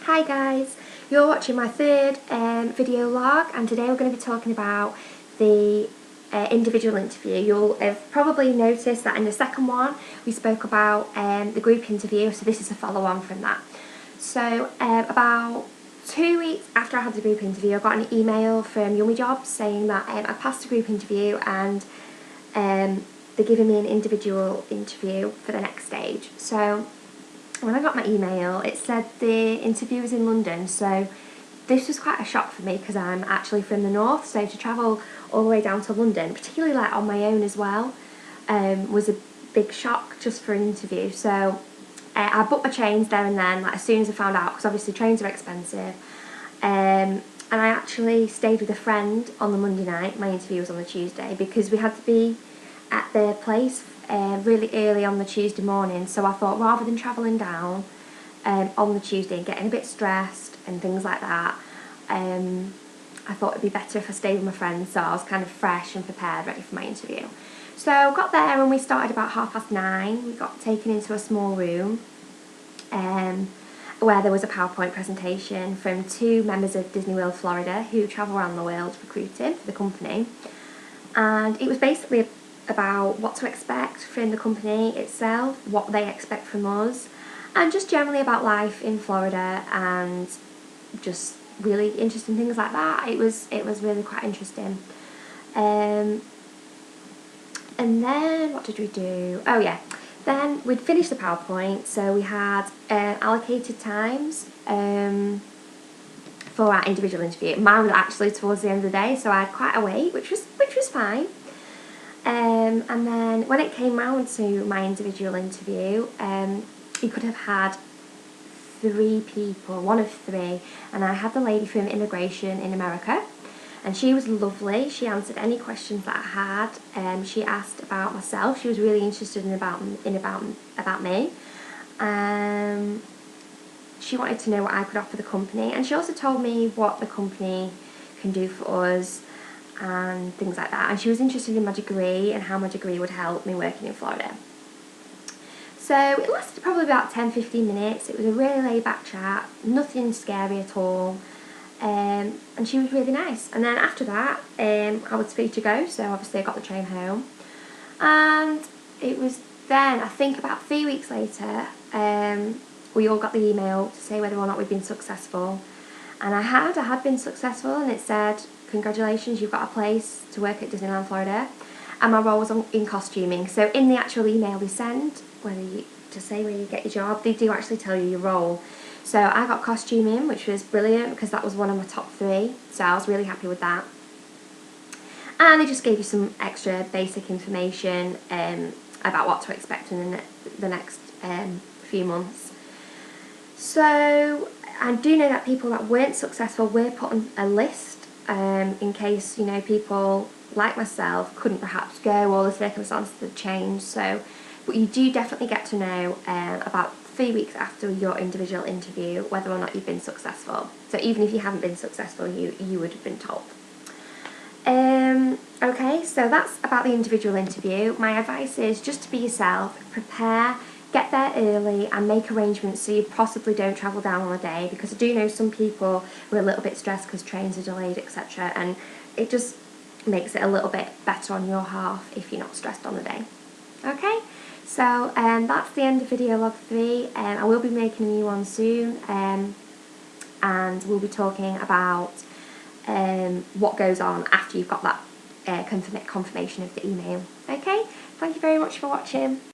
Hi guys, you're watching my third video log, and today we're going to be talking about the individual interview. You'll have probably noticed that in the second one we spoke about the group interview, so this is a follow-on from that. So about 2 weeks after I had the group interview, I got an email from Yummy Jobs saying that I passed the group interview and they're giving me an individual interview for the next stage. So when I got my email, it said the interview was in London, so this was quite a shock for me because I'm actually from the north, so to travel all the way down to London, particularly like on my own as well, was a big shock just for an interview. So I booked my trains there and then, like as soon as I found out, because obviously trains are expensive, and I actually stayed with a friend on the Monday night. My interview was on the Tuesday because we had to be at their place really early on the Tuesday morning, so I thought rather than travelling down on the Tuesday and getting a bit stressed and things like that, I thought it'd be better if I stayed with my friends, so I was kind of fresh and prepared, ready for my interview. So I got there and we started about 9:30. We got taken into a small room where there was a PowerPoint presentation from 2 members of Disney World Florida who travel around the world recruiting for the company, and it was basically about what to expect from the company itself, what they expect from us, and just generally about life in Florida and just really interesting things like that. It was really quite interesting. And then what did we do? Oh yeah, then we'd finished the PowerPoint, so we had allocated times for our individual interview. Mine was actually towards the end of the day, so I had quite a wait, which was fine. And then when it came round to my individual interview, you could have had 3 people, one of 3, and I had the lady from immigration in America, and she was lovely. She answered any questions that I had. She asked about myself. She was really interested in about me. She wanted to know what I could offer the company, and she also told me what the company can do for us and things like that, and she was interested in my degree and how my degree would help me working in Florida. So it lasted probably about 10-15 minutes. It was a really laid back chat, nothing scary at all, and she was really nice. And then after that I was free to go, so obviously I got the train home, and it was then, I think about 3 weeks later, we all got the email to say whether or not we'd been successful, and I had been successful, and it said, congratulations, you've got a place to work at Disneyland Florida, and my role was in costuming. So in the actual email they send, to say where you get your job, they do actually tell you your role. So I got costuming, which was brilliant because that was one of my top 3, so I was really happy with that. And they just gave you some extra basic information about what to expect in the next few months. So I do know that people that weren't successful were put on a list in case, people like myself couldn't perhaps go, or the circumstances had changed. So, but you do definitely get to know about 3 weeks after your individual interview whether or not you've been successful. So even if you haven't been successful, you would have been told. Okay, so that's about the individual interview. My advice is just to be yourself, prepare, get there early and make arrangements so you possibly don't travel down on a day, because I do know some people were a little bit stressed because trains are delayed, etc., and it just makes it a little bit better on your half if you're not stressed on the day. Okay, so that's the end of video log 3. I will be making a new one soon, and we'll be talking about what goes on after you've got that confirmation of the email. Okay, thank you very much for watching.